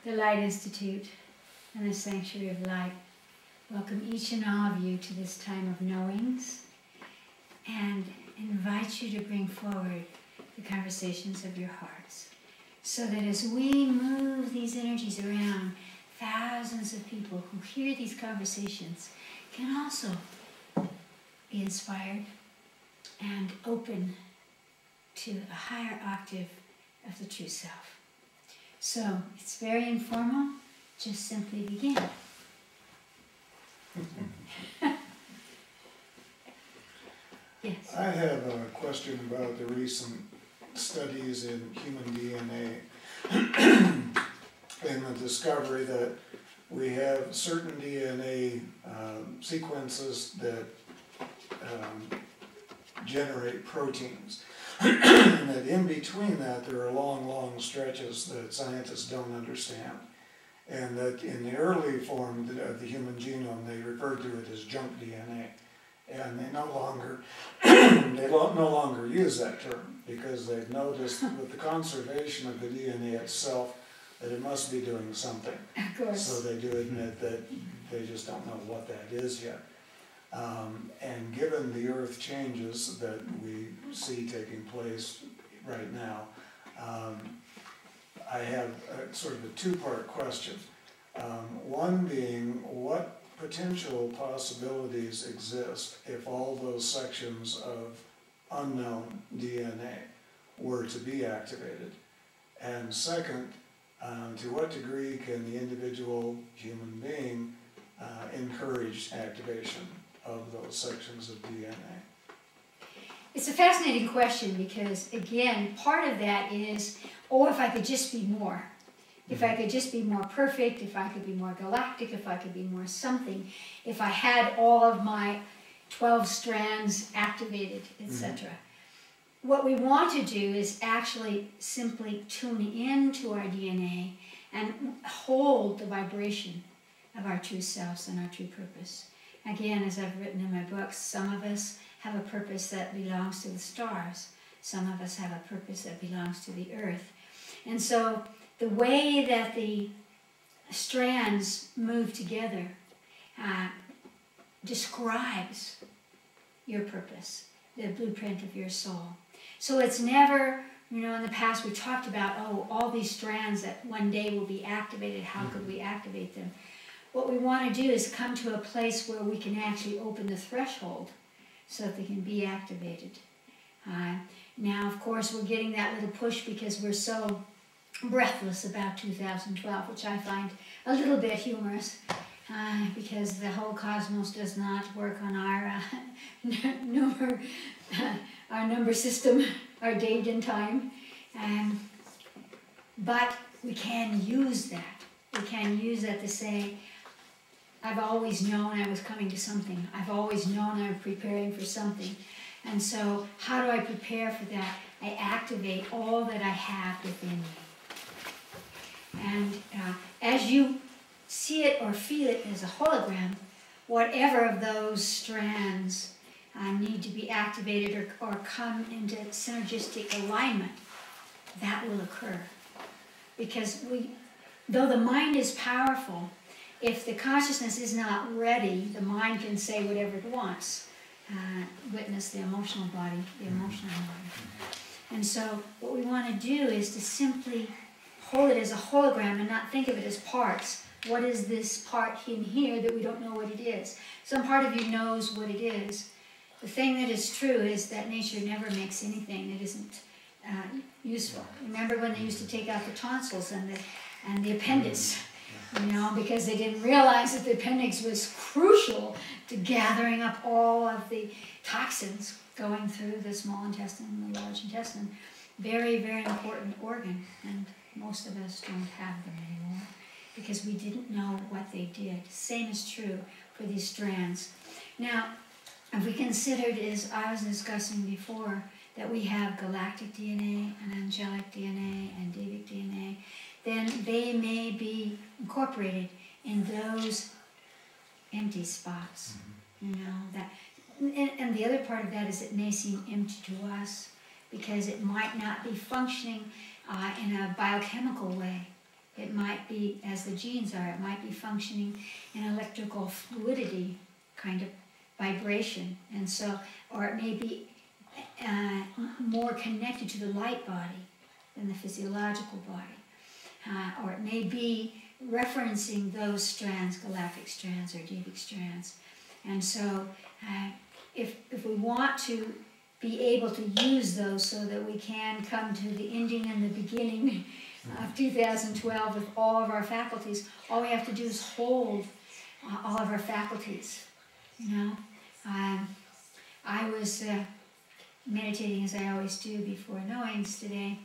the Light Institute and the Sanctuary of Light welcome each and all of you to this time of knowings and invite you to bring forward the conversations of your hearts, so that as we move these energies around, thousands of people who hear these conversations can also be inspired and open to a higher octave of the true self. So it's very informal, just simply begin. Yes. I have a question about the recent studies in human DNA and the discovery that we have certain DNA sequences that generate proteins. And that in between that there are long, long stretches that scientists don't understand. And that in the early form of the human genome, they referred to it as junk DNA. And they no longer use that term, because they've noticed with the conservation of the DNA itself that it must be doing something. Of course. So they do admit that they just don't know what that is yet. And given the Earth changes that we see taking place right now, I have sort of a two-part question. One being, what potential possibilities exist if all those sections of unknown DNA were to be activated? And second, to what degree can the individual human being encourage activation of those sections of DNA? It's a fascinating question because, again, part of that is, oh, if I could just be more. If I could just be more perfect, if I could be more galactic, if I could be more something, if I had all of my 12 strands activated, etc. What we want to do is actually simply tune into our DNA and hold the vibration of our true selves and our true purpose. Again, as I've written in my books, some of us have a purpose that belongs to the stars. Some of us have a purpose that belongs to the earth. And so the way that the strands move together describes your purpose, the blueprint of your soul. So it's never, you know, in the past we talked about, oh, all these strands that one day will be activated, how could we activate them? What we want to do is come to a place where we can actually open the threshold so that they can be activated. Now, of course, we're getting that little push because we're so breathless about 2012, which I find a little bit humorous, because the whole cosmos does not work on our number system, our date and time. But we can use that. We can use that to say, I've always known I was coming to something. I've always known I was preparing for something. And so how do I prepare for that? I activate all that I have within me. And as you see it or feel it as a hologram, whatever of those strands need to be activated or come into synergistic alignment, that will occur. Because though the mind is powerful, if the consciousness is not ready, the mind can say whatever it wants. Witness the emotional body, the emotional mind. And so what we want to do is to simply hold it as a hologram and not think of it as parts. What is this part in here that we don't know what it is? Some part of you knows what it is. The thing that is true is that nature never makes anything that isn't useful. Remember when they used to take out the tonsils and the appendix, you know, because they didn't realize that the appendix was crucial to gathering up all of the toxins going through the small intestine and the large intestine. Very, very important organ, and most of us don't have them anymore because we didn't know what they did. Same is true for these strands. Now, if we considered, as I was discussing before, that we have galactic DNA and angelic DNA and Devic DNA, then they may be incorporated in those empty spots. You know, that, and the other part of that is it may seem empty to us because it might not be functioning in a biochemical way, It might be, as the genes are, it might be functioning in electrical fluidity kind of vibration. And so, or it may be more connected to the light body than the physiological body. Or it may be referencing those strands, galactic strands or devic strands. And so if we want to be able to use those so that we can come to the ending and the beginning of 2012 with all of our faculties, all we have to do is hold all of our faculties, you know. I was meditating, as I always do before knowings today,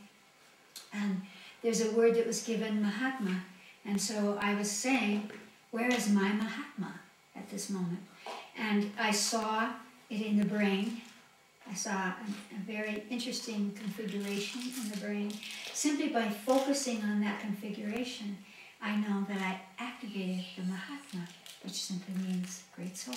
and there's a word that was given, Mahatma, and so I was saying, where is my Mahatma at this moment? And I saw it in the brain. I saw a very interesting configuration in the brain. Simply by focusing on that configuration, I know that I activated the Mahatma, which simply means great soul.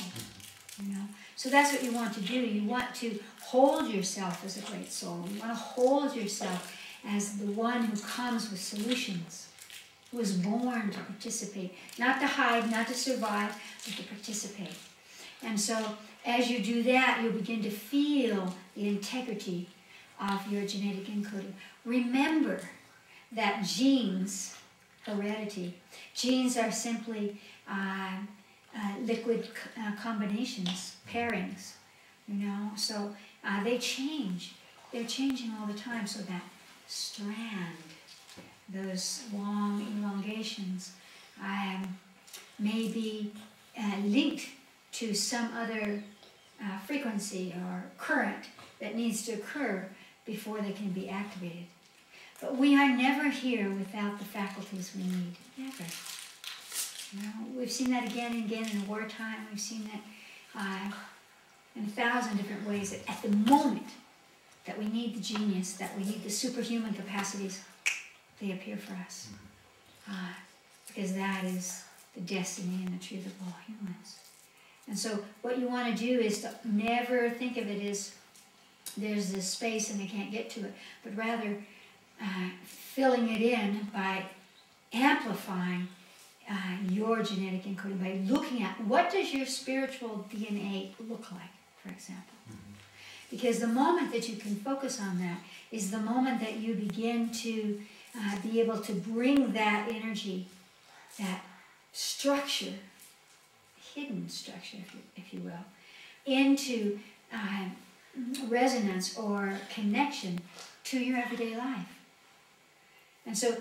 You know? So that's what you want to do. You want to hold yourself as a great soul. You want to hold yourself as the one who comes with solutions, who was born to participate, not to hide, not to survive, but to participate. And so as you do that, you'll begin to feel the integrity of your genetic encoding. Remember that genes, heredity, genes are simply liquid combinations, pairings, you know, so they change. They're changing all the time, so that strand, those long elongations, may be linked to some other frequency or current that needs to occur before they can be activated. But we are never here without the faculties we need, never. You know, we've seen that again and again in wartime. We've seen that in 1,000 different ways. That at the moment that we need the genius, that we need the superhuman capacities, they appear for us. Because that is the destiny and the truth of all humans. And so what you want to do is to never think of it as there's this space and they can't get to it, but rather filling it in by amplifying your genetic encoding, by looking at what does your spiritual DNA look like, for example. Because the moment that you can focus on that is the moment that you begin to be able to bring that energy, that structure, hidden structure, if you will, into resonance or connection to your everyday life. And so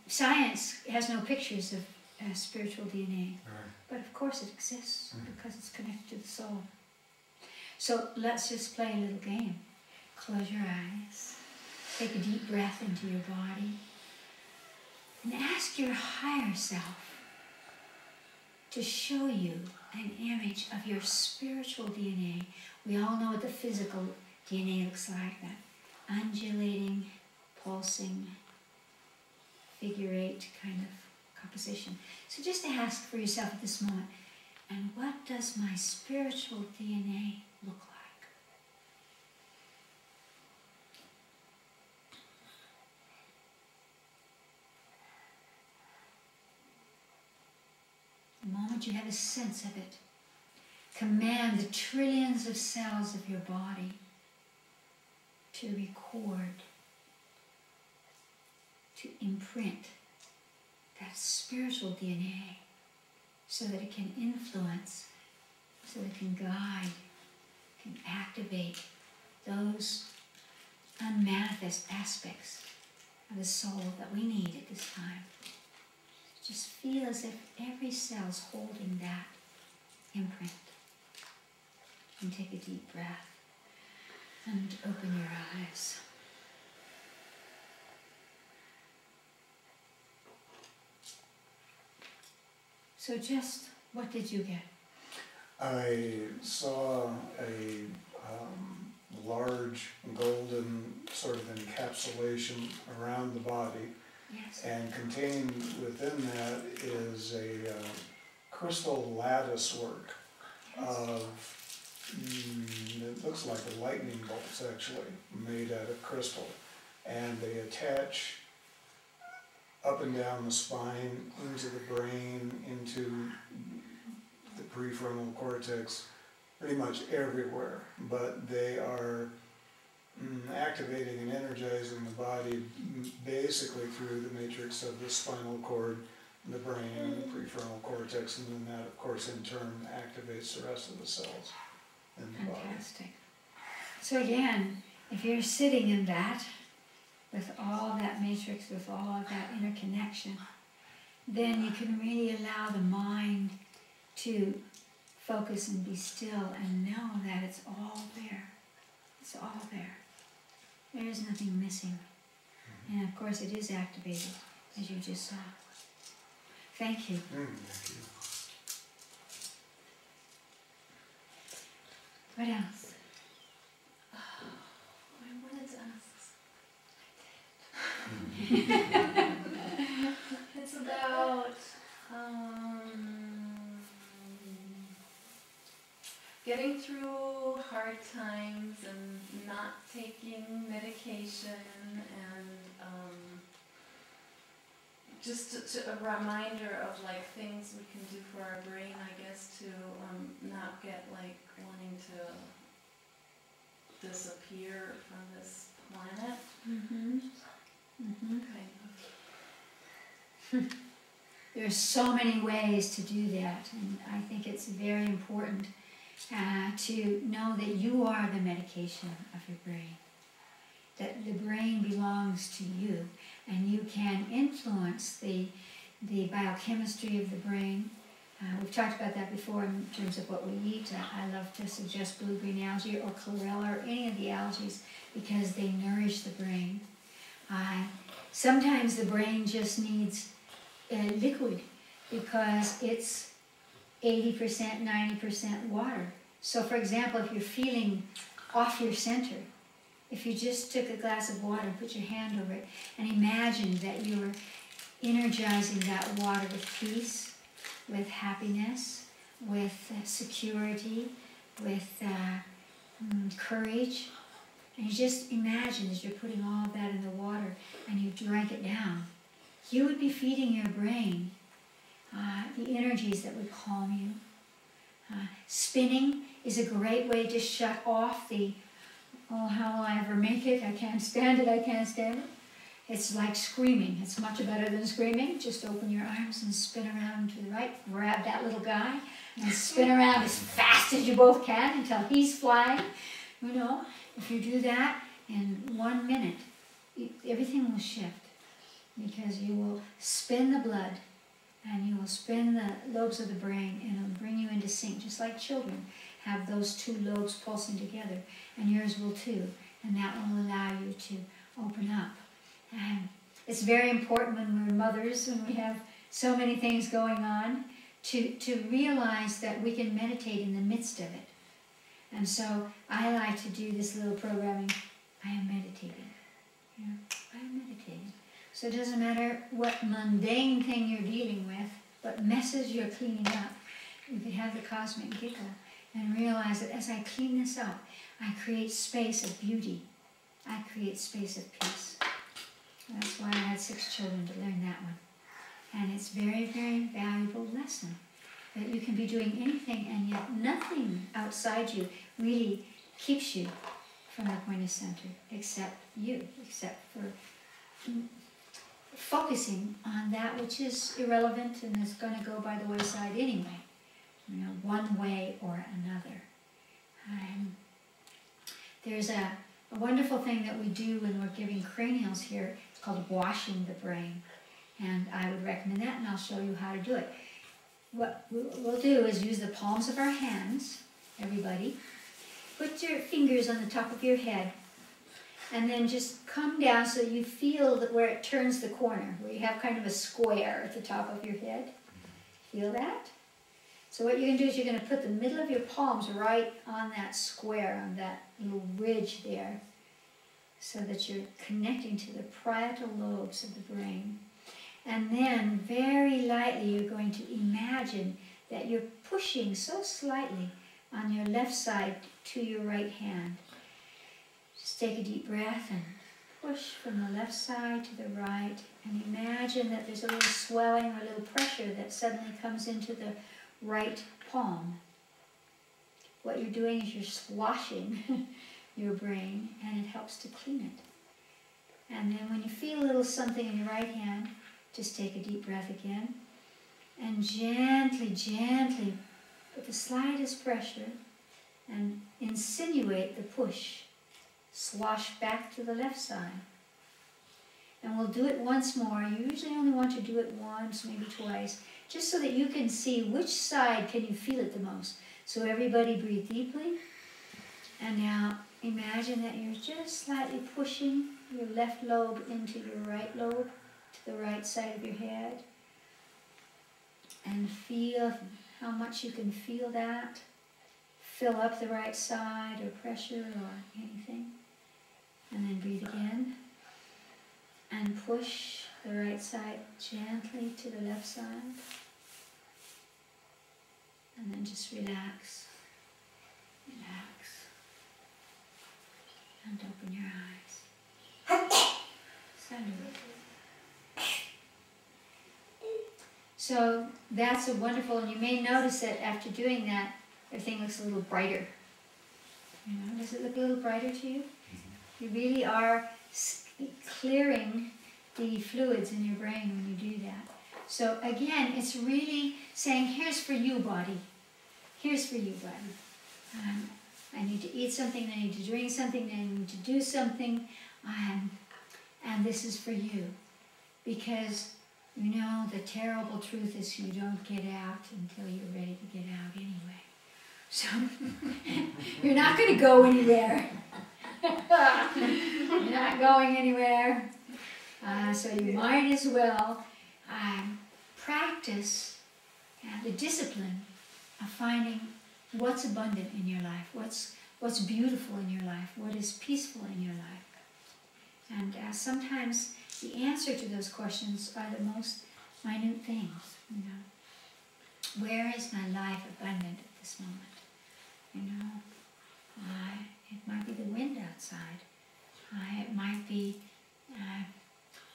science has no pictures of spiritual DNA, but of course it exists because it's connected to the soul. So let's just play a little game. Close your eyes, take a deep breath into your body, and ask your higher self to show you an image of your spiritual DNA. We all know what the physical DNA looks like, that undulating, pulsing, figure 8 kind of composition. So just ask for yourself at this moment, and what does my spiritual DNA look like? The moment you have a sense of it, command the trillions of cells of your body to record, to imprint that spiritual DNA so that it can influence, so that it can guide, can activate those unmanifest aspects of the soul that we need at this time. Just feel as if every cell's holding that imprint. And take a deep breath and open your eyes. So just, what did you get? I saw a large golden sort of encapsulation around the body. Yes. And contained within that is a crystal lattice work of, it looks like a lightning bolts actually, made out of crystal. And they attach up and down the spine, into the brain, into the prefrontal cortex, pretty much everywhere. But they are activating and energizing the body basically through the matrix of the spinal cord, the brain, and the prefrontal cortex, and then that, of course, in turn activates the rest of the cells in the body. Fantastic. So again, if you're sitting in that, with all that matrix, with all of that interconnection, then you can really allow the mind to focus and be still and know that it's all there. It's all there. There is nothing missing. And of course it is activated, as you just saw. Thank you. Thank you. What else? I wanted to ask. It's about getting through hard times and not taking medication, and just a reminder of like things we can do for our brain, I guess, to not get like wanting to disappear from this planet. Mm-hmm. Mm-hmm. Kind of. There are so many ways to do that, and I think it's very important to know that you are the medication of your brain, that the brain belongs to you, and you can influence the biochemistry of the brain. We've talked about that before in terms of what we eat. I love to suggest blue-green algae or chlorella or any of the algae because they nourish the brain. Sometimes the brain just needs liquid because it's 80%, 90% water. So for example, if you're feeling off your center, if you just took a glass of water and put your hand over it and imagine that you're energizing that water with peace, with happiness, with security, with courage, and you just imagine as you're putting all of that in the water and you drank it down, you would be feeding your brain the energies that would calm you. Spinning is a great way to shut off the, oh, how will I ever make it? I can't stand it, I can't stand it. It's like screaming. It's much better than screaming. Just open your arms and spin around to the right. Grab that little guy and spin around as fast as you both can until he's flying. You know, if you do that in 1 minute, everything will shift because you will spin the blood and you will spin the lobes of the brain and it'll bring you into sync, just like children have those two lobes pulsing together, and yours will too, and that will allow you to open up. And it's very important when we're mothers, when we have so many things going on, to realize that we can meditate in the midst of it. And so I like to do this little programming. I am meditating. Yeah, I am meditating. So it doesn't matter what mundane thing you're dealing with, what messes you're cleaning up. You could have the cosmic giggle and realize that as I clean this up, I create space of beauty. I create space of peace. And that's why I had 6 children to learn that one. And it's a very, very valuable lesson that you can be doing anything and yet nothing outside you really keeps you from the point of center except you, except for focusing on that which is irrelevant and is going to go by the wayside anyway, you know, one way or another. There's a wonderful thing that we do when we're giving cranials here. It's called washing the brain, and I would recommend that, and I'll show you how to do it. What we'll do is use the palms of our hands, everybody. Put your fingers on the top of your head, and then just come down so you feel that where it turns the corner, where you have kind of a square at the top of your head. Feel that? So what you're going to do is you're going to put the middle of your palms right on that square, on that little ridge there, so that you're connecting to the parietal lobes of the brain. And then, very lightly, you're going to imagine that you're pushing so slightly on your left side to your right hand. Just take a deep breath and push from the left side to the right, and imagine that there's a little swelling or a little pressure that suddenly comes into the right palm. What you're doing is you're swashing your brain, and it helps to clean it. And then when you feel a little something in your right hand, just take a deep breath again, and gently, gently, with the slightest pressure, and insinuate the push. Swash back to the left side. And we'll do it once more. You usually only want to do it once, maybe twice, just so that you can see which side can you feel it the most. So everybody breathe deeply. And now imagine that you're just slightly pushing your left lobe into your right lobe, to the right side of your head. And feel how much you can feel that. Fill up the right side, or pressure, or anything. And then breathe again. And push the right side gently to the left side. And then just relax. Relax. And open your eyes. Salute. So that's a wonderful, and you may notice that after doing that, everything looks a little brighter. You know, does it look a little brighter to you? You really are clearing the fluids in your brain when you do that. So again, it's really saying, here's for you, body. Here's for you, body. I need to eat something, I need to drink something, I need to do something, and this is for you. Because, you know, the terrible truth is you don't get out until you're ready to get out anyway. So, you're not going to go anywhere. You're not going anywhere. So you might as well practice the discipline of finding what's abundant in your life, what's beautiful in your life, what is peaceful in your life. And sometimes the answer to those questions are the most minute things, you know. Where is my life abundant at this moment? You know, it might be the wind outside. It might be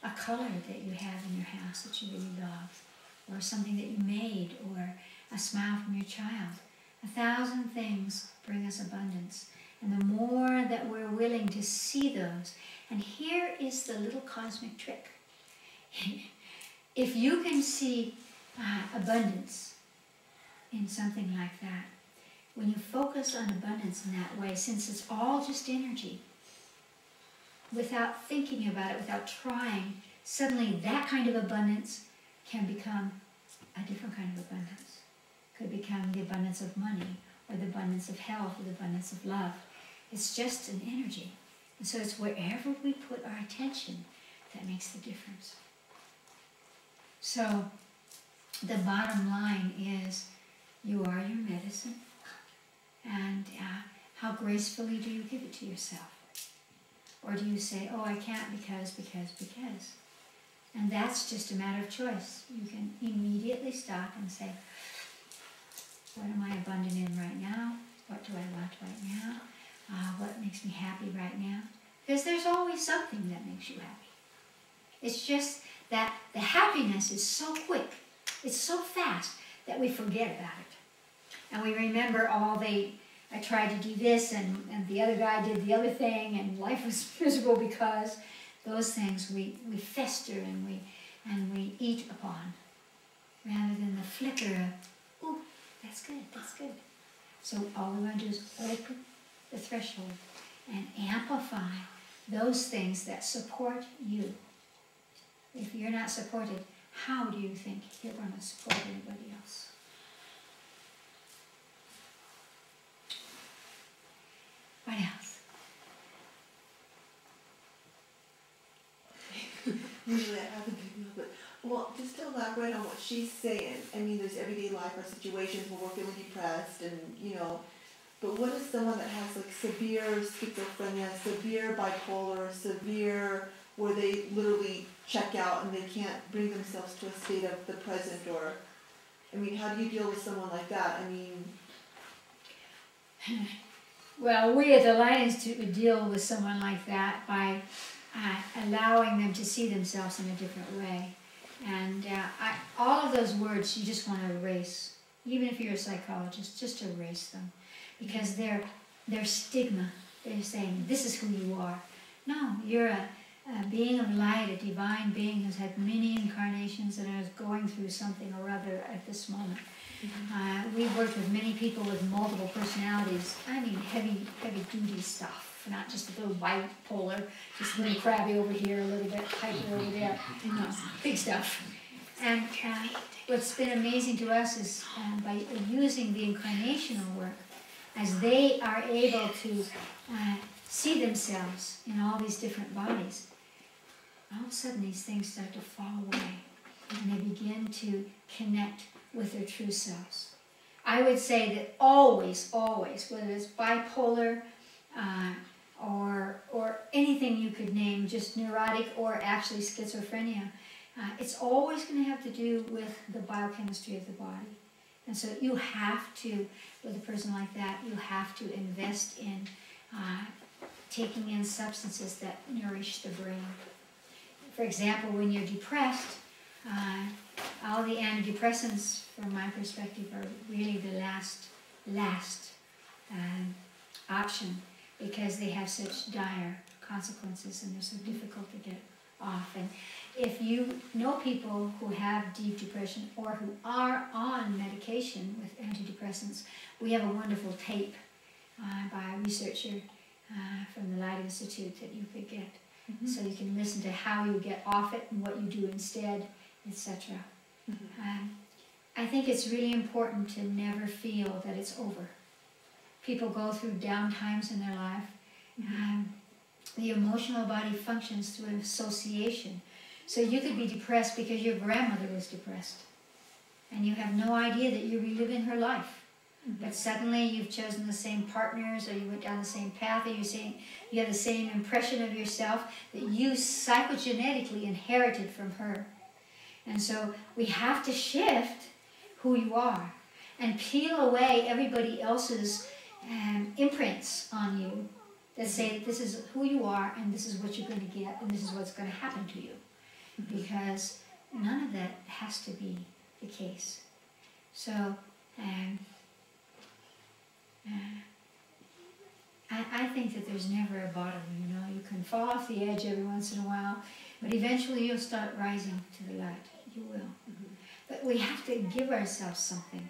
a color that you have in your house that you really love, or something that you made, or a smile from your child. 1,000 things bring us abundance. And the more that we're willing to see those, and here is the little cosmic trick. If you can see abundance in something like that, when you focus on abundance in that way, since it's all just energy, without thinking about it, without trying, suddenly that kind of abundance can become a different kind of abundance. Could become the abundance of money, or the abundance of health, or the abundance of love. It's just an energy. And so it's wherever we put our attention that makes the difference. So the bottom line is, you are your medicine. And how gracefully do you give it to yourself? Or do you say, oh, I can't because. And that's just a matter of choice. You can immediately stop and say, what am I abundant in right now? What do I want right now? What makes me happy right now? Because there's always something that makes you happy. It's just that the happiness is so quick, it's so fast, that we forget about it. And we remember I tried to do this, and the other guy did the other thing, and life was miserable because those things we fester and we eat upon, rather than the flicker of, ooh, that's good, that's good. So all we want to do is open the threshold and amplify those things that support you. If you're not supported, how do you think you're going to support anybody else? What else? Usually I haven't been able, but well, just to elaborate on what she's saying. I mean, there's everyday life or situations where we're feeling depressed, and you know. But what is someone that has like severe schizophrenia, severe bipolar, severe where they literally check out and they can't bring themselves to a state of the present? Or, I mean, how do you deal with someone like that? I mean. Well, we at the Lions would deal with someone like that by allowing them to see themselves in a different way. And all of those words you just want to erase, even if you're a psychologist, just erase them, because they're stigma. They're saying, this is who you are. No, you're a being of light, a divine being who's had many incarnations and is going through something or other at this moment. We've worked with many people with multiple personalities. I mean, heavy duty stuff, not just a little bipolar, just a little crabby over here, a little bit hyper over there. No, big stuff. And what's been amazing to us is by using the incarnational work, as they are able to see themselves in all these different bodies, all of a sudden these things start to fall away and they begin to connect with their true selves. I would say that always, whether it's bipolar or anything you could name, just neurotic or actually schizophrenia, it's always going to have to do with the biochemistry of the body. And so you have to, with a person like that, you have to invest in taking in substances that nourish the brain. For example, when you're depressed, all the antidepressants, from my perspective, are really the last option, because they have such dire consequences and they're so difficult to get off. And if you know people who have deep depression or who are on medication with antidepressants, we have a wonderful tape by a researcher from the Light Institute that you could get. So you can listen to how you get off it and what you do instead, etc. I think it's really important to never feel that it's over. People go through down times in their life. The emotional body functions through association. So you could be depressed because your grandmother was depressed, and you have no idea that you're reliving her life. But suddenly you've chosen the same partners, or you went down the same path, or you have the same impression of yourself that you psychogenetically inherited from her. And so we have to shift who you are and peel away everybody else's imprints on you that say that this is who you are and this is what you're going to get and this is what's going to happen to you. Because none of that has to be the case. So I think that there's never a bottom, you know. You can fall off the edge every once in a while, but eventually you'll start rising to the light. You will. But we have to give ourselves something.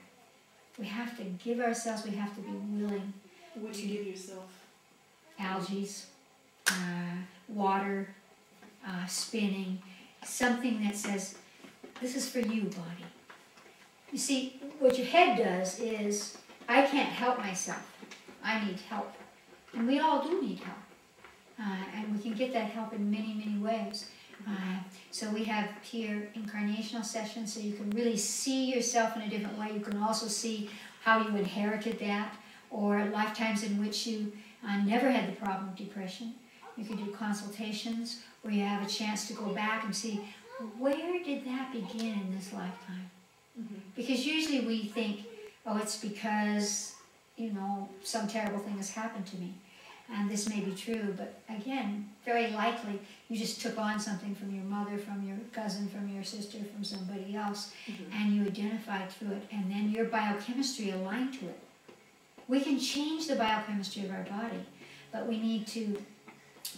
We have to give ourselves, we have to be willing. What do you give yourself? Algae, water, spinning, something that says, this is for you, body. You see, what your head does is, I can't help myself. I need help. And we all do need help. And we can get that help in many, many ways. So we have here incarnational sessions, so you can really see yourself in a different way. You can also see how you inherited that, or lifetimes in which you never had the problem of depression. You can do consultations where you have a chance to go back and see, where did that begin in this lifetime? Because usually we think, oh, it's because, you know, some terrible thing has happened to me. And this may be true, but again, very likely you just took on something from your mother, from your cousin, from your sister, from somebody else, and you identified through it, and then your biochemistry aligned to it. We can change the biochemistry of our body, but we need to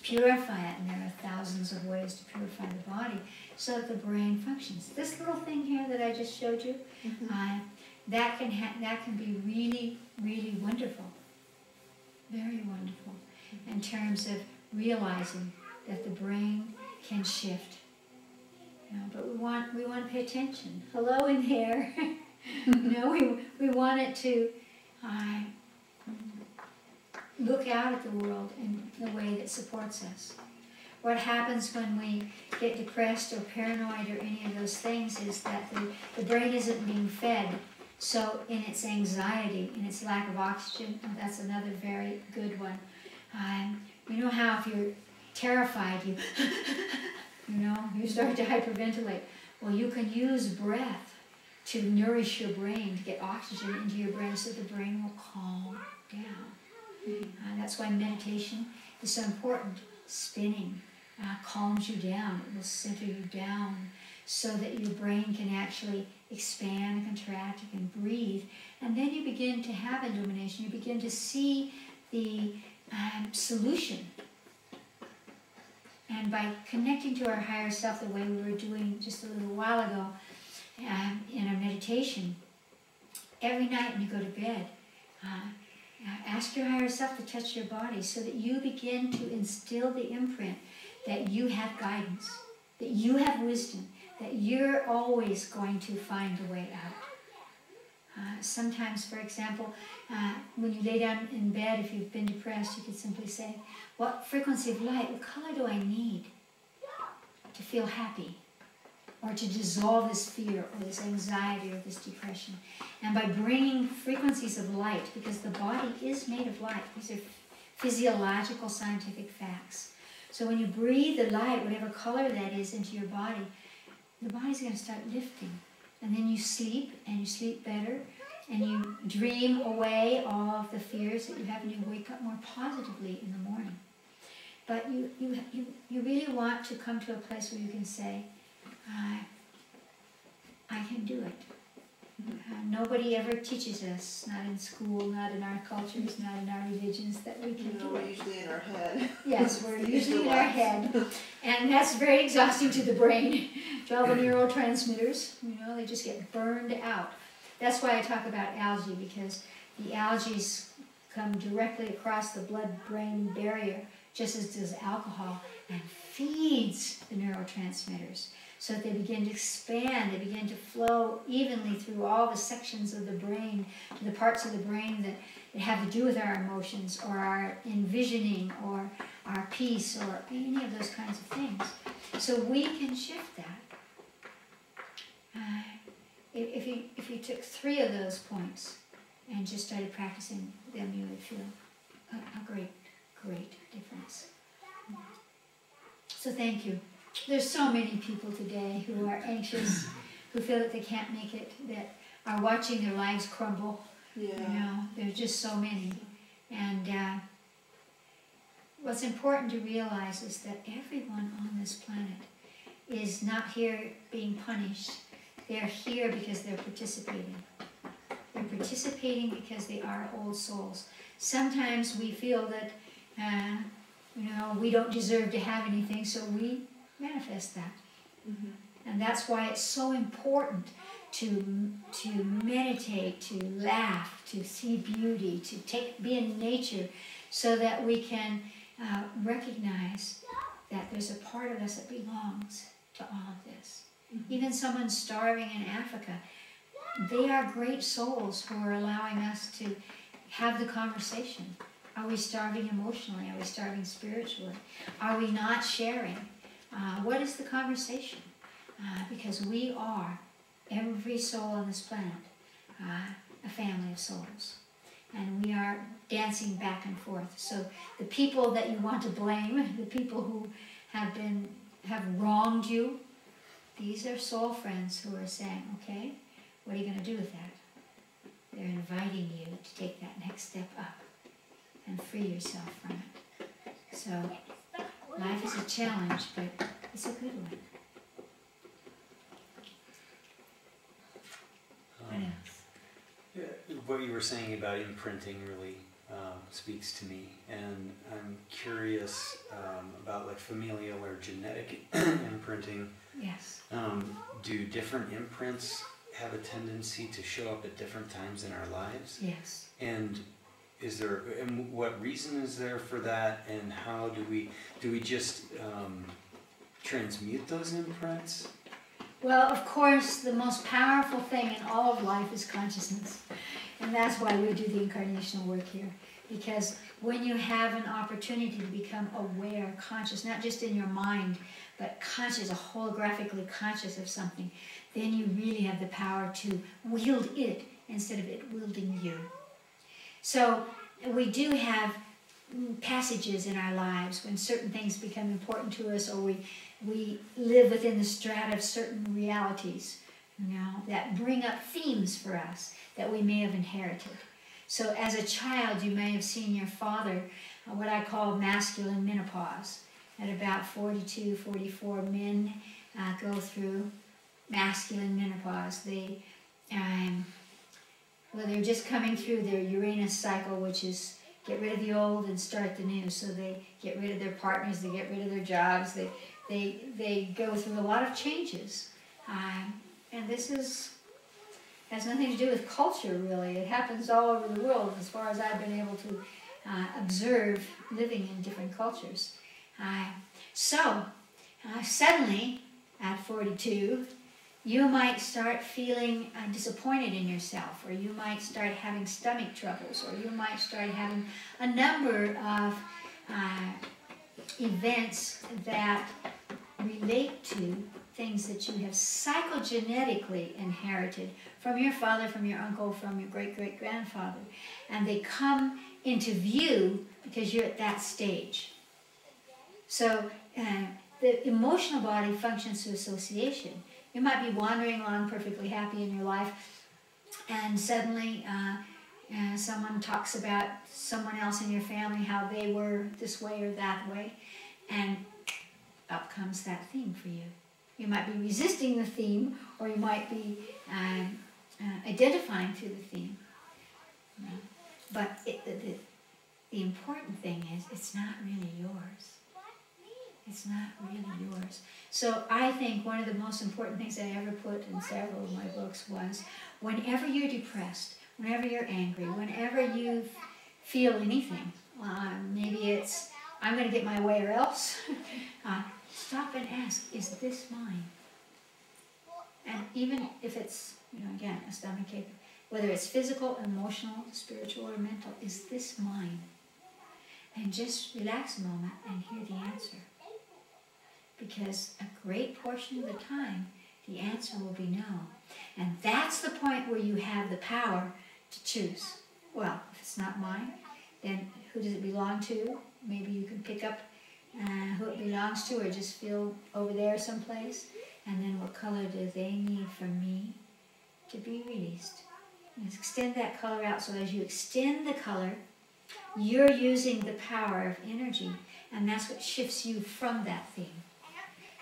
purify it, and there are thousands of ways to purify the body so that the brain functions. This little thing here that I just showed you, that can be really, really wonderful. Very wonderful in terms of realizing that the brain can shift. You know, but we want to pay attention. Hello in there. You know, we want it to look out at the world in the way that supports us. What happens when we get depressed or paranoid or any of those things is that the brain isn't being fed. So in its anxiety, in its lack of oxygen, and that's another very good one. You know how if you're terrified, you start to hyperventilate. Well, you can use breath to nourish your brain, to get oxygen into your brain so the brain will calm down. That's why meditation is so important. Spinning, calms you down. It will center you down so that your brain can actually expand, contract, you can breathe. And then you begin to have illumination. You begin to see the solution. And by connecting to our higher self the way we were doing just a little while ago in our meditation, every night when you go to bed, ask your higher self to touch your body so that you begin to instill the imprint that you have guidance, that you have wisdom, that you're always going to find a way out. Sometimes, for example, when you lay down in bed, if you've been depressed, you could simply say, what frequency of light, what color do I need to feel happy? Or to dissolve this fear, or this anxiety, or this depression. And by bringing frequencies of light, because the body is made of light, these are physiological scientific facts. So when you breathe the light, whatever color that is, into your body, the body's going to start lifting. And then you sleep, and you sleep better, and you dream away all of the fears that you have, and you wake up more positively in the morning. But you really want to come to a place where you can say, I can do it. Nobody ever teaches us, not in school, not in our cultures, not in our religions, that we can do we're it. usually in our head. Yes, we're usually in our head. And that's very exhausting to the brain, to all the neurotransmitters. They just get burned out. That's why I talk about algae, because the algae come directly across the blood-brain barrier, just as does alcohol, and feeds the neurotransmitters. So that they begin to expand, they begin to flow evenly through all the sections of the brain, to the parts of the brain that have to do with our emotions, or our envisioning, or our peace, or any of those kinds of things. So we can shift that. If you took 3 of those points and just started practicing them, you would feel a great, great difference. So thank you. There's so many people today who are anxious, who feel that they can't make it, that are watching their lives crumble. Yeah. There's just so many. And what's important to realize is that everyone on this planet is not here being punished. They're here because they're participating. They're participating because they are old souls. Sometimes we feel that, we don't deserve to have anything, so we manifest that. And that's why it's so important to meditate, to laugh, to see beauty, to be in nature, so that we can recognize that there's a part of us that belongs to all of this. Even someone starving in Africa, they are great souls who are allowing us to have the conversation. Are we starving emotionally? Are we starving spiritually? Are we not sharing? What is the conversation? Because we are, every soul on this planet, a family of souls. And we are dancing back and forth. So the people that you want to blame, the people who have wronged you, these are soul friends who are saying, okay, what are you going to do with that? They're inviting you to take that next step up and free yourself from it. So life is a challenge, but it's a good one. What else? What you were saying about imprinting really speaks to me, and I'm curious about like familial or genetic imprinting. Yes. Do different imprints have a tendency to show up at different times in our lives? Yes. And what reason is there for that, and how do we just transmute those imprints? Well, of course, the most powerful thing in all of life is consciousness. And that's why we do the incarnational work here. Because when you have an opportunity to become aware, conscious, not just in your mind, but conscious, holographically conscious of something, then you really have the power to wield it instead of it wielding you. So we do have passages in our lives when certain things become important to us, or we live within the strata of certain realities, that bring up themes for us that we may have inherited. So as a child, you may have seen your father, what I call masculine menopause. at about 42, 44, men go through masculine menopause. They're just coming through their Uranus cycle, which is get rid of the old and start the new. So they get rid of their partners, they get rid of their jobs, they go through a lot of changes. And this has nothing to do with culture, really. It happens all over the world, as far as I've been able to observe living in different cultures. Suddenly, at 42, you might start feeling disappointed in yourself, or you might start having stomach troubles, or you might start having a number of events that relate to things that you have psychogenetically inherited from your father, from your uncle, from your great-great-grandfather. And they come into view because you're at that stage. So the emotional body functions through association. You might be wandering along perfectly happy in your life, and suddenly someone talks about someone else in your family, how they were this way or that way, and up comes that theme for you. You might be resisting the theme, or you might be identifying to the theme. But the important thing is, it's not really yours. It's not really yours. So I think one of the most important things I ever put in several of my books was, whenever you're depressed, whenever you're angry, whenever you feel anything, maybe it's, I'm going to get my way or else, stop and ask, is this mine? And even if it's, again, a stomach ache, whether it's physical, emotional, spiritual, or mental, is this mine? And just relax a moment and hear the answer. Because a great portion of the time, the answer will be no. And that's the point where you have the power to choose. Well, if it's not mine, then who does it belong to? Maybe you can pick up who it belongs to, or just feel over there someplace. And then what color do they need from me to be released? And extend that color out. So as you extend the color, you're using the power of energy. And that's what shifts you from that theme.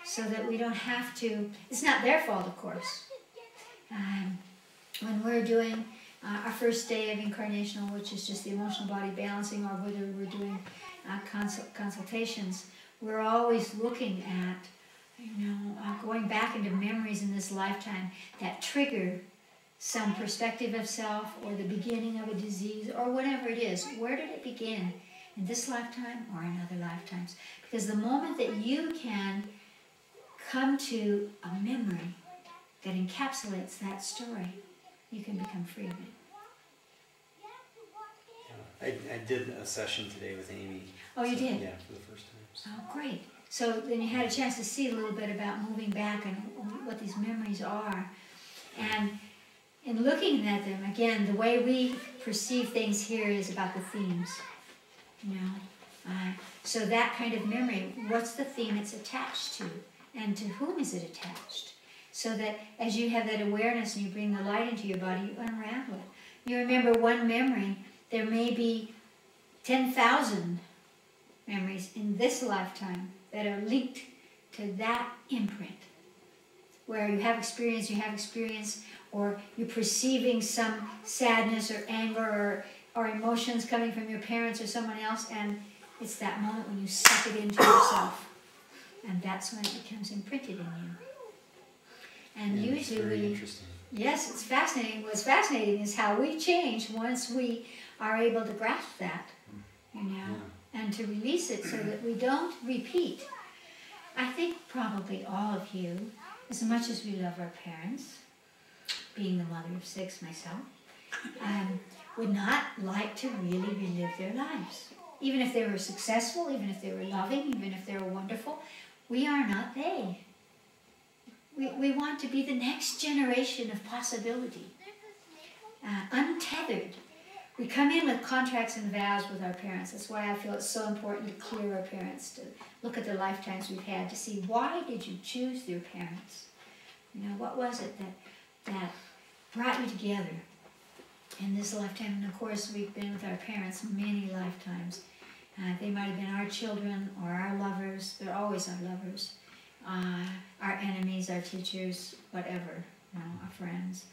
So that we don't have to, it's not their fault, of course. When we're doing our first day of incarnational, which is just the emotional body balancing, or whether we're doing consultations, we're always looking at, going back into memories in this lifetime that trigger some perspective of self, or the beginning of a disease, or whatever it is. Where did it begin? In this lifetime or in other lifetimes? Because the moment that you can come to a memory that encapsulates that story, you can become free of it. I did a session today with Amy. Oh, you did? Yeah, for the first time. So. Oh, great. So then you had a chance to see a little bit about moving back and what these memories are. And in looking at them, again, the way we perceive things here is about the themes. So that kind of memory, what's the theme it's attached to? And to whom is it attached? So that as you have that awareness and you bring the light into your body, you unravel it. You remember one memory, there may be 10,000 memories in this lifetime that are linked to that imprint. Where you have experience, or you're perceiving some sadness or anger or emotions coming from your parents or someone else, and it's that moment when you suck it into yourself. And that's when it becomes imprinted in you. And yeah, usually very interesting. Yes, it's fascinating. What's fascinating is how we change once we are able to grasp that, and to release it so that we don't repeat. I think probably all of you, as much as we love our parents, being the mother of 6 myself, would not like to really relive their lives. Even if they were successful, even if they were loving, even if they were wonderful, we are not they. We want to be the next generation of possibility, untethered. We come in with contracts and vows with our parents. That's why I feel it's so important to clear our parents, to look at the lifetimes we've had, to see why did you choose your parents? What was it that brought you together in this lifetime? And of course, we've been with our parents many lifetimes. They might have been our children or our lovers. They're always our lovers. Our enemies, our teachers, whatever, our friends.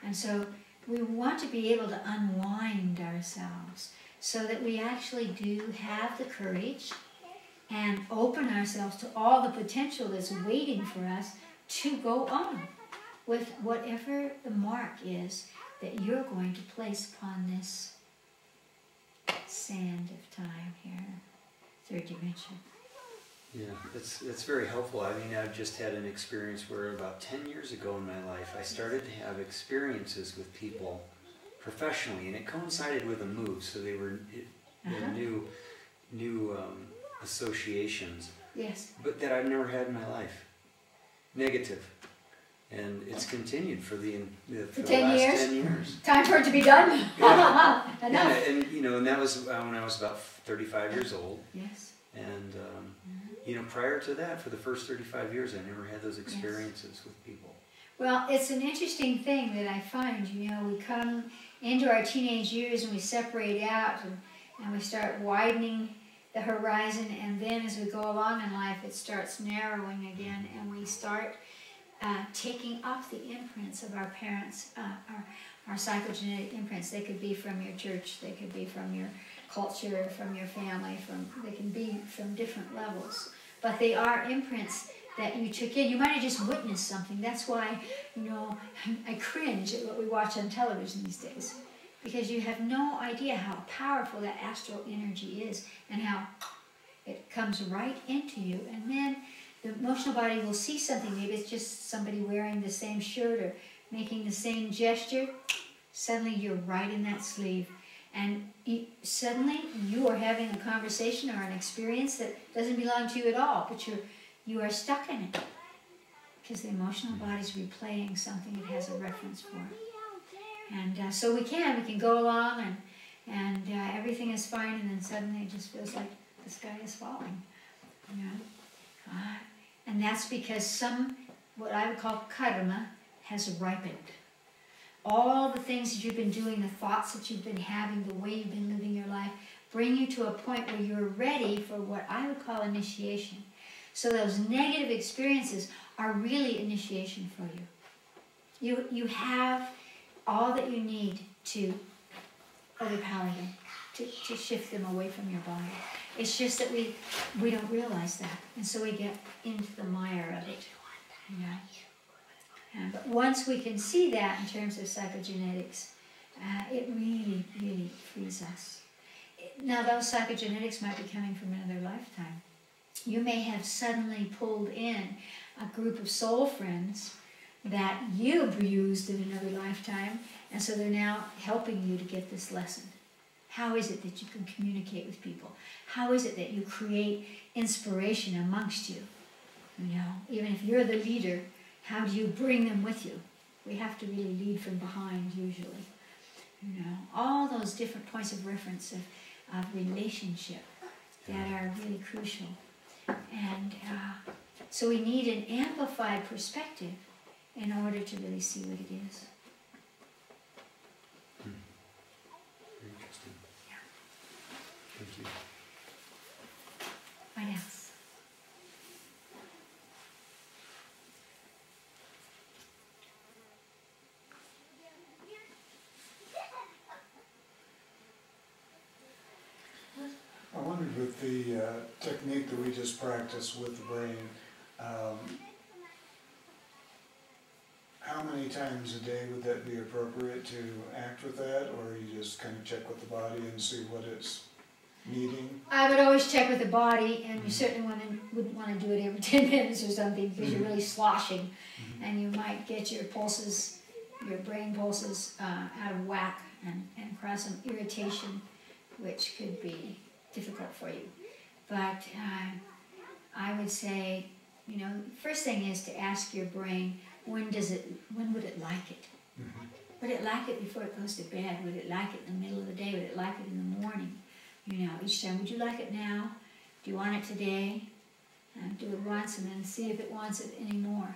And so we want to be able to unwind ourselves so that we actually do have the courage and open ourselves to all the potential that's waiting for us to go on with whatever the mark is that you're going to place upon this sand of time here, third dimension. Yeah, it's very helpful. I mean, I've just had an experience where about 10 years ago in my life, I started to have experiences with people professionally, and it coincided with a move, so they were new associations. Yes. But that I've never had in my life. Negative. And it's continued for the last 10 years. Time for it to be done. Yeah. Enough. Yeah, and that was when I was about 35 years old. Yes. And prior to that, for the first 35 years, I never had those experiences with people. Well, it's an interesting thing that I find. We come into our teenage years and we separate out and we start widening the horizon, and then as we go along in life, it starts narrowing again, and we start taking off the imprints of our parents, our psychogenetic imprints. They could be from your church, they could be from your culture, from your family, they can be from different levels. But they are imprints that you took in. You might have just witnessed something. That's why, I cringe at what we watch on television these days. Because you have no idea how powerful that astral energy is and how it comes right into you. And then the emotional body will see something. Maybe it's just somebody wearing the same shirt or making the same gesture. Suddenly you're right in that sleeve. And suddenly you are having a conversation or an experience that doesn't belong to you at all, but you are stuck in it. Because the emotional body is replaying something it has a reference for. And so we can go along and everything is fine, and then suddenly it just feels like the sky is falling. And that's because what I would call karma, has ripened. All the things that you've been doing, the thoughts that you've been having, the way you've been living your life, bring you to a point where you're ready for what I would call initiation. So those negative experiences are really initiation for you. You have all that you need to overpower them, to shift them away from your body. It's just that we don't realize that, and so we get into the mire of it. But once we can see that in terms of psychogenetics, it really, really frees us. Now, those psychogenetics might be coming from another lifetime. You may have suddenly pulled in a group of soul friends that you abused in another lifetime, and so they're now helping you to get this lesson. How is it that you can communicate with people? How is it that you create inspiration amongst you? Even if you're the leader, how do you bring them with you? We have to really lead from behind, usually. All those different points of reference of relationship that are really crucial. And so we need an amplified perspective in order to really see what it is. Very interesting. Yeah. Thank you. What else? I wondered with the technique that we just practiced with the brain, how many times a day would that be appropriate to act with that, or you just kind of check with the body and see what it's needing? I would always check with the body, and you certainly wouldn't want to do it every 10 minutes or something, because you're really sloshing, and you might get your pulses, your brain pulses out of whack and cause some irritation, which could be difficult for you. But I would say, first thing is to ask your brain, when would it like it? Would it like it before it goes to bed? Would it like it in the middle of the day? Would it like it in the morning? Each time, would you like it now? Do you want it today? Do it once and then see if it wants it anymore.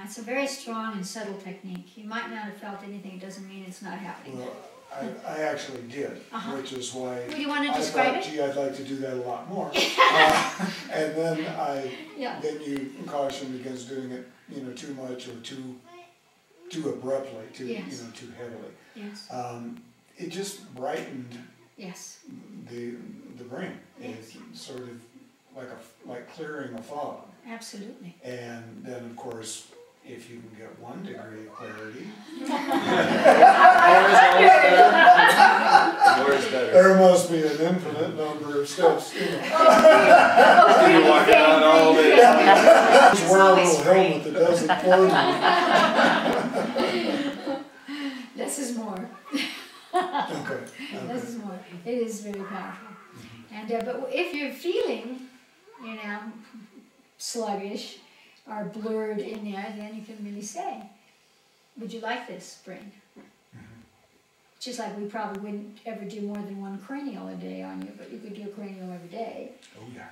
It's a very strong and subtle technique. You might not have felt anything, it doesn't mean it's not happening. Well, I actually did, which is why Would you want to I describe thought, it? gee, I'd like to do that a lot more. And then then you cautioned against doing it, too much or too abruptly, too heavily. Yes. It just brightened Yes. the brain. Yes. It's sort of like clearing a fog. Absolutely. And then, of course, if you can get 1 degree of clarity, More is better. there must be an infinite number of steps. You're walking on all day. Just wear a little helmet that doesn't float you. Less is more. Okay. Less is more. It is very powerful. And but if you're feeling, sluggish or blurred in there, then you can really say, "Would you like this, brain?" Just like we probably wouldn't ever do more than 1 cranial a day on you, but you could do a cranial every day. Oh yeah.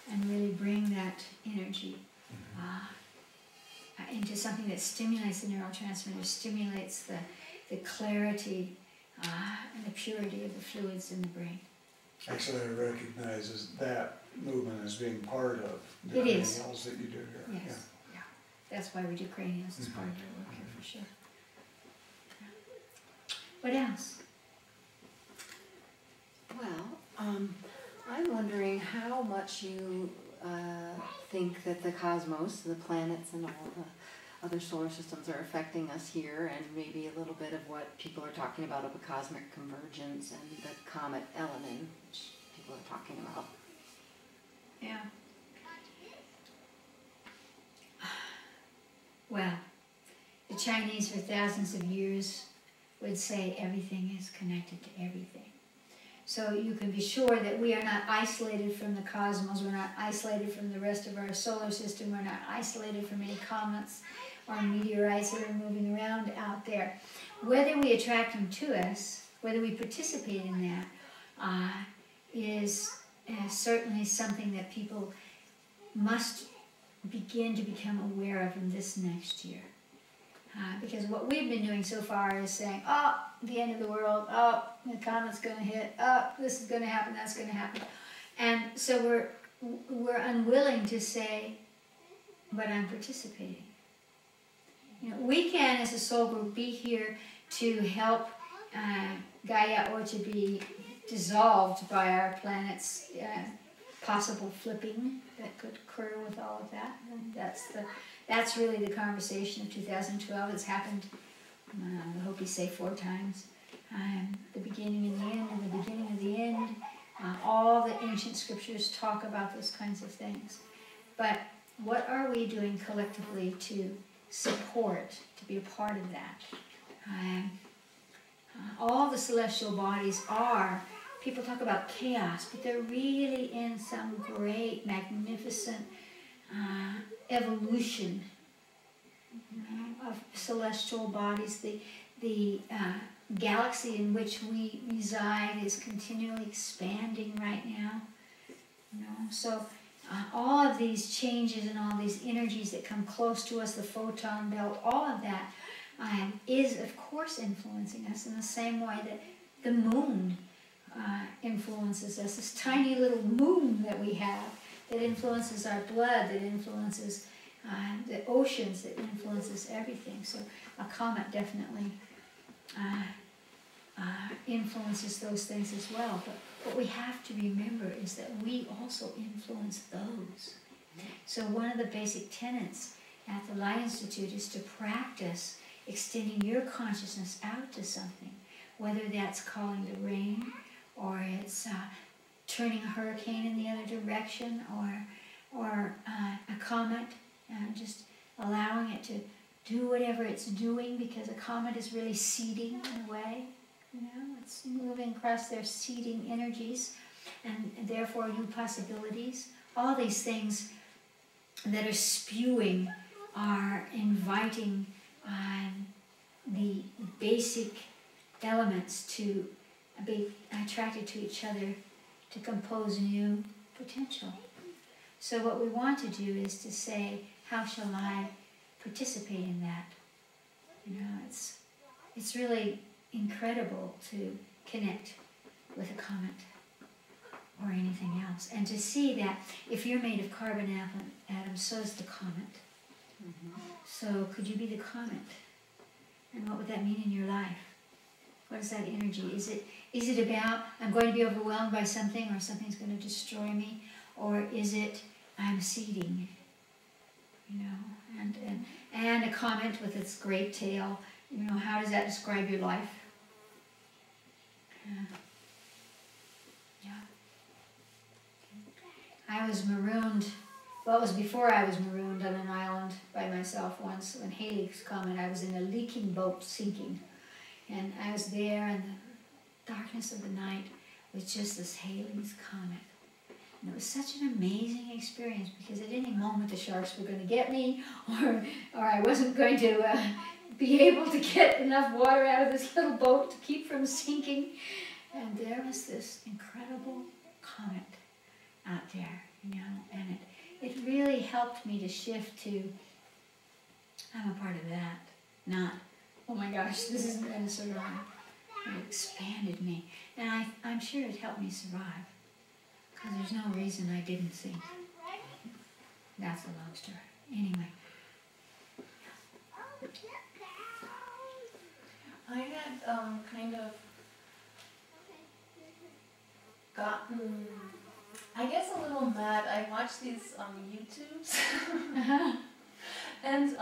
And really bring that energy into something that stimulates the neurotransmitter, stimulates the clarity and the purity of the fluids in the brain. Actually, I recognize that movement as being part of the It is. cranials that you do here. Yes, yeah. That's why we do cranials as part of our work here for sure. Yeah. What else? Well, I'm wondering how much you think that the cosmos, the planets and all the other solar systems are affecting us here, and maybe a little bit of what people are talking about of a cosmic convergence and the comet Elenin, which people are talking about. Yeah. Well, the Chinese for thousands of years would say everything is connected to everything. So you can be sure that we are not isolated from the cosmos, we're not isolated from the rest of our solar system, we're not isolated from any comets or meteorites that are moving around out there. Whether we attract them to us, whether we participate in that, is certainly something that people must begin to become aware of in this next year. Because what we've been doing so far is saying, oh, the end of the world, oh, the comet's going to hit, oh, this is going to happen, that's going to happen. And so we're unwilling to say, but I'm participating. We can, as a soul group, be here to help Gaia, or to be dissolved by our planet's possible flipping that could occur with all of that. And that's really the conversation of 2012. It's happened, I hope you say 4 times. The beginning and the end, and the beginning of the end. All the ancient scriptures talk about those kinds of things. But what are we doing collectively to support, to be a part of that? All the celestial bodies are, people talk about chaos, but they're really in some great, magnificent evolution of celestial bodies. The galaxy in which we reside is continually expanding right now. So all of these changes and all these energies that come close to us, the photon belt, all of that is, of course, influencing us in the same way that the moon influences us. This tiny little moon that we have that influences our blood, that influences the oceans, that influences everything. So a comet definitely influences those things as well. But what we have to remember is that we also influence those. So one of the basic tenets at the Light Institute is to practice extending your consciousness out to something, whether that's calling the rain, or it's turning a hurricane in the other direction, or a comet, and just allowing it to do whatever it's doing, because a comet is really seeding in a way. It's moving across their seeding energies, and therefore new possibilities. All these things that are spewing are inviting the basic elements to be attracted to each other to compose new potential. So what we want to do is to say, how shall I participate in that? You know, it's really incredible to connect with a comet or anything else, and to see that if you're made of carbon atoms, so is the comet. So could you be the comet? And what would that mean in your life? What is that energy? Is it about I'm going to be overwhelmed by something, or something's going to destroy me, or is it I'm seeding? You know, and a comet with its great tail. You know, how does that describe your life? Yeah. I was marooned. Well, it was before I was marooned on an island by myself once. When Haley's comet, I was in a leaking boat sinking. And I was there in the darkness of the night with just this Haley's comet. And it was such an amazing experience, because at any moment the sharks were going to get me, or I wasn't going to be able to get enough water out of this little boat to keep from sinking. And there was this incredible comet out there, you know, and it really helped me to shift to, I'm a part of that, not, oh my gosh, this isn't going to survive. It expanded me, and I'm sure it helped me survive, because there's no reason I didn't sink. That's a long story. Anyway. I had kind of gotten, I guess, a little mad. I watched these YouTubes, and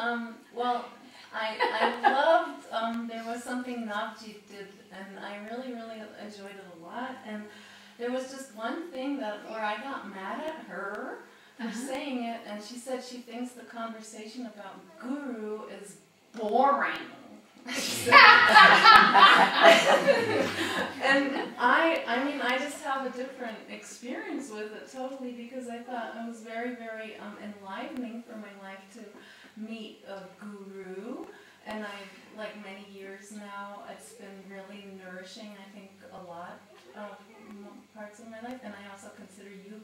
well, I loved. There was something Navjeet did, and I really enjoyed it a lot. And there was just one thing where I got mad at her for saying it, and she said she thinks the conversation about guru is boring. And I mean, I just have a different experience with it totally, because I thought it was very enlivening for my life to meet a guru, and I've, like, many years now, it's been really nourishing, I think, a lot of parts of my life, and I also consider you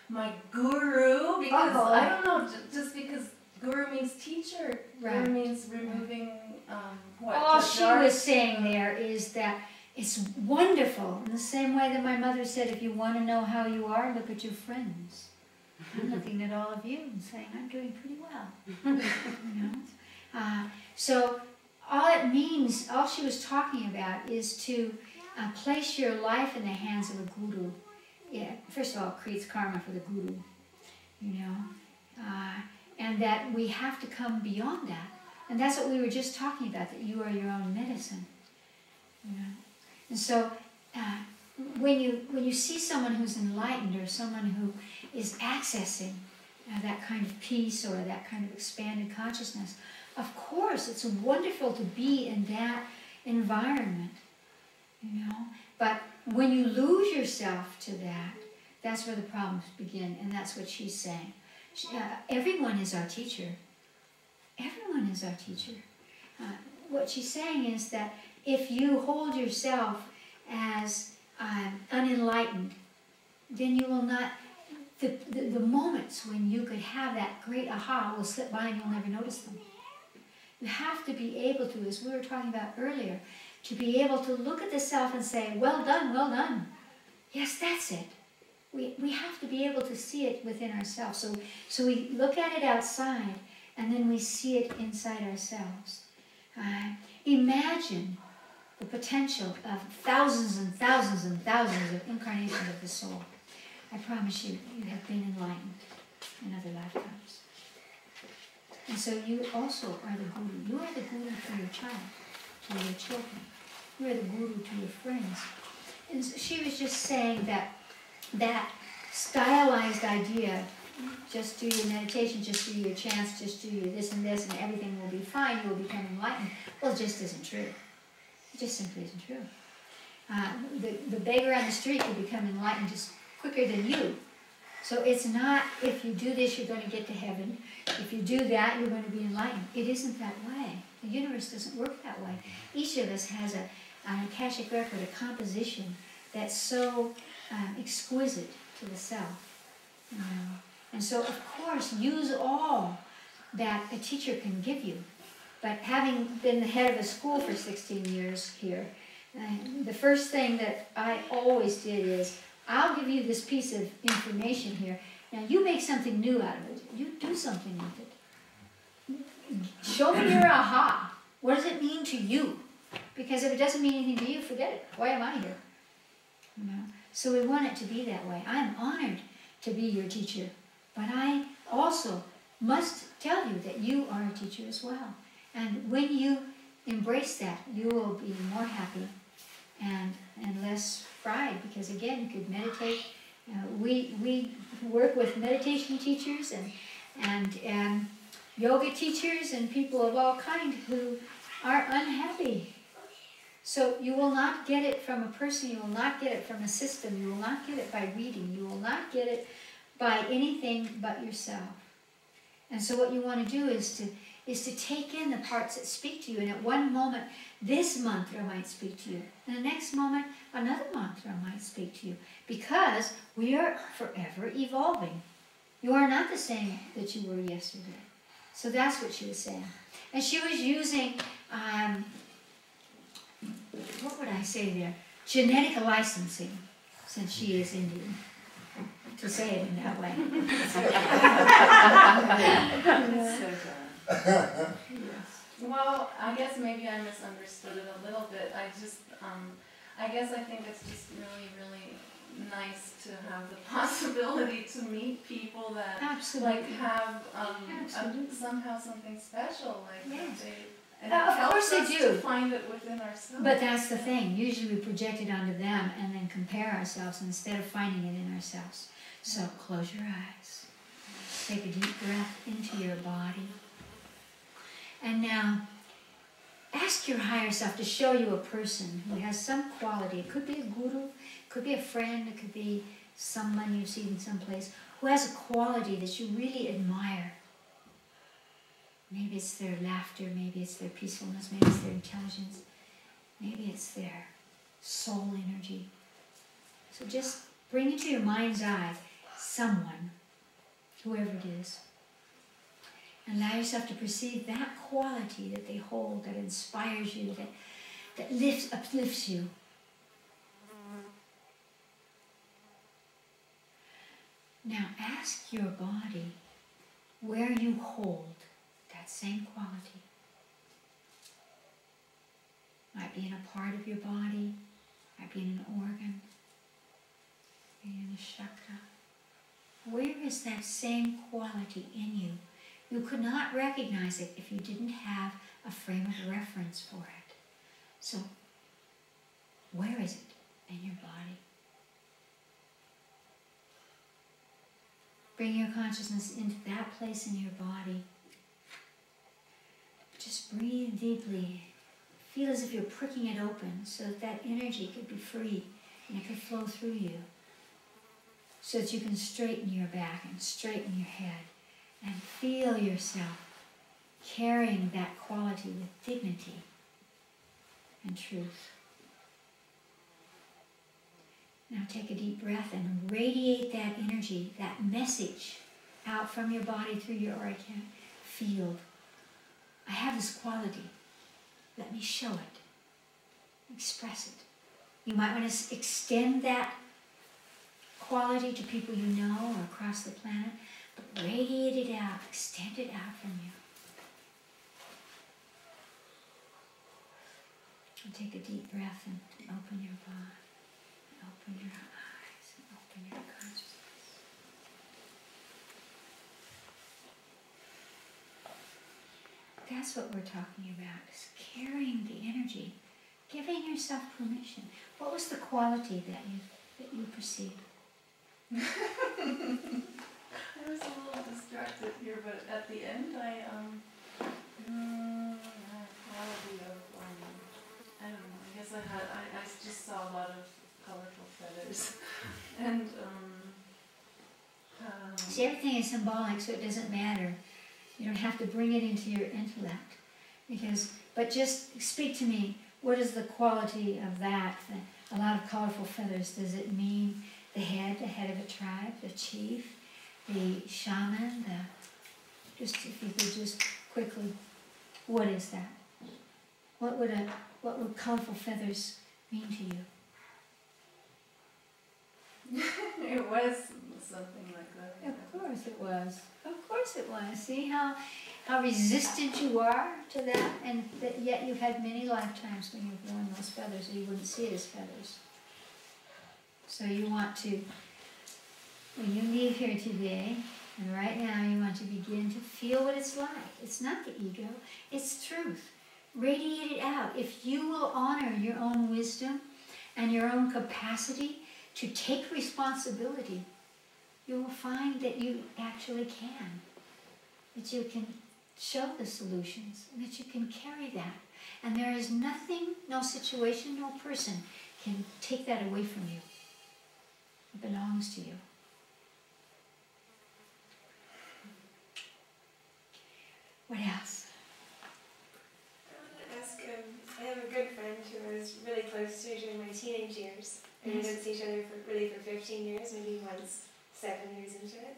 my guru, because I don't know, just because guru means teacher, guru means removing what? All she was saying there is that it's wonderful, in the same way that my mother said, if you want to know how you are, look at your friends. I'm looking at all of you and saying, I'm doing pretty well. You know? So all it means, all she was talking about is to place your life in the hands of a guru. Yeah, first of all, it creates karma for the guru, you know, and that we have to come beyond that. And that's what we were just talking about, that you are your own medicine, you know. And so when you see someone who's enlightened, or someone who is accessing that kind of peace, or that kind of expanded consciousness, of course it's wonderful to be in that environment, you know. But when you lose yourself to that, that's where the problems begin, and that's what she's saying. Everyone is our teacher. Everyone is our teacher. What she's saying is that if you hold yourself as unenlightened, then you will not, the moments when you could have that great aha will slip by and you'll never notice them. You have to be able to, as we were talking about earlier, to be able to look at the self and say, well done, well done. Yes, that's it. We have to be able to see it within ourselves. So we look at it outside, and then we see it inside ourselves. Imagine the potential of thousands and thousands and thousands of incarnations of the soul. I promise you, you have been enlightened in other lifetimes. And so you also are the guru. You are the guru to your child, to your children. You are the guru to your friends. And so she was just saying that stylized idea, just do your meditation, just do your chants, just do your this and this, and everything will be fine, you will become enlightened. Well, it just isn't true. It just simply isn't true. The beggar on the street will become enlightened just quicker than you. So it's not, if you do this, you're going to get to heaven. If you do that, you're going to be enlightened. It isn't that way. The universe doesn't work that way. Each of us has an Akashic record, a composition that's so exquisite to the self. You know? And so, of course, use all that a teacher can give you. But having been the head of a school for 16 years here, the first thing that I always did is, I'll give you this piece of information here. Now you make something new out of it. You do something with it. Show me your aha. What does it mean to you? Because if it doesn't mean anything to you, forget it. Why am I here? You know? So we want it to be that way. I am honored to be your teacher, but I also must tell you that you are a teacher as well. And when you embrace that, you will be more happy and less fried, because again, you could meditate. We work with meditation teachers and yoga teachers and people of all kinds who are unhappy. So you will not get it from a person, you will not get it from a system, you will not get it by reading, you will not get it by anything but yourself. And so what you want to do is to take in the parts that speak to you. And at one moment, this mantra might speak to you. And the next moment, another mantra might speak to you. Because we are forever evolving. You are not the same that you were yesterday. So that's what she was saying. And she was using, what would I say there? Genetic licensing, since she is Indian. To say it in that way. Well, I guess maybe I misunderstood it a little bit. I guess I think it's just really, really nice to have the possibility to meet people that Absolutely. like have somehow something special, like Yes. and it Of course helps they us do. to find it within ourselves. But that's the thing. Usually we project it onto them and then compare ourselves instead of finding it in ourselves. So close your eyes. Take a deep breath into your body. And now ask your higher self to show you a person who has some quality. It could be a guru, it could be a friend, it could be someone you've seen someplace who has a quality that you really admire. Maybe it's their laughter, maybe it's their peacefulness, maybe it's their intelligence, maybe it's their soul energy. So just bring into your mind's eye someone, whoever it is. And allow yourself to perceive that quality that they hold, that inspires you, that uplifts you. Now ask your body where you hold that same quality. Might be in a part of your body, might be in an organ, maybe in a chakra. Where is that same quality in you? You could not recognize it if you didn't have a frame of reference for it. So, where is it in your body? Bring your consciousness into that place in your body. Just breathe deeply. Feel as if you're pricking it open so that energy could be free and it could flow through you. So that you can straighten your back and straighten your head and feel yourself carrying that quality with dignity and truth. Now take a deep breath and radiate that energy, that message out from your body through your auric field. I have this quality. Let me show it. Express it. You might want to extend that quality to people you know or across the planet, but radiate it out, extend it out from you. And take a deep breath and open your body, open your eyes, and open your consciousness. That's what we're talking about, is carrying the energy, giving yourself permission. What was the quality that you perceived? I was a little distracted here, but at the end I quality of I don't know, I guess I just saw a lot of colorful feathers. And see, everything is symbolic, so it doesn't matter. You don't have to bring it into your intellect. But just speak to me, what is the quality of that? A lot of colorful feathers, does it mean the head of a tribe, the chief, the shaman, just if you could just quickly What is that? What would colorful feathers mean to you? It was something like that. Of course it was. Of course it was. See how resistant you are to that, and that yet you've had many lifetimes when you've worn those feathers, or you wouldn't see it as feathers. So you want to, when you leave here today, and right now you want to begin to feel what it's like. It's not the ego, it's truth. Radiate it out. If you will honor your own wisdom and your own capacity to take responsibility, you will find that you actually can. That you can show the solutions, and that you can carry that. And there is nothing, no situation, no person can take that away from you. It belongs to you. What else? I want to ask, I have a good friend who I was really close to during my teenage years. And we didn't see each other for 15 years, maybe once 7 years into it.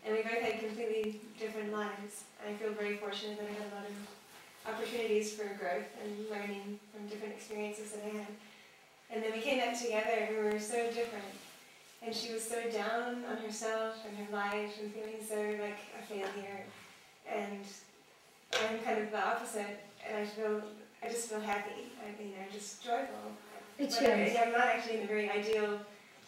And we both had completely different lives. I feel very fortunate that I had a lot of opportunities for growth and learning from different experiences that I had. And then we came back together and we were so different. And she was so down on herself and her life and feeling so like a failure. And I'm kind of the opposite, and I just feel happy. I mean, I'm just joyful. I'm not actually in a very ideal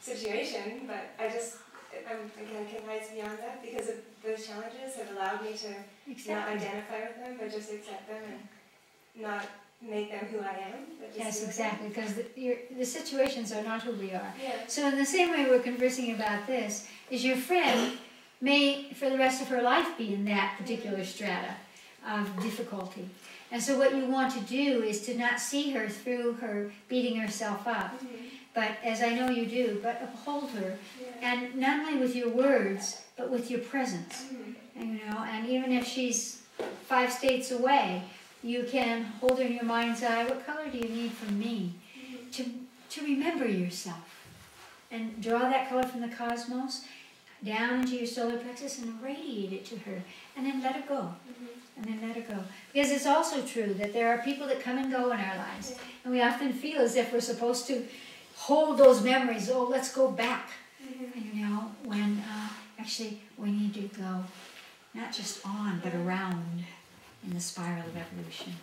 situation, but I can rise beyond that because of those challenges have allowed me to not identify with them, but just accept them and not make them who I am. But just Yes, exactly, because the situations are not who we are. Yeah. So in the same way we're conversing about this, is your friend may, for the rest of her life, be in that particular strata of difficulty. And so what you want to do is to not see her through her beating herself up, but as I know you do, but uphold her, and not only with your words, but with your presence. And, and even if she's 5 states away, you can hold her in your mind's eye. What color do you need from me? To remember yourself, and draw that color from the cosmos down into your solar plexus and radiate it to her, and then let it go. And then let it go. Because it's also true that there are people that come and go in our lives, and we often feel as if we're supposed to hold those memories. Oh, let's go back. When actually we need to go not just on, but around in the spiral of evolution.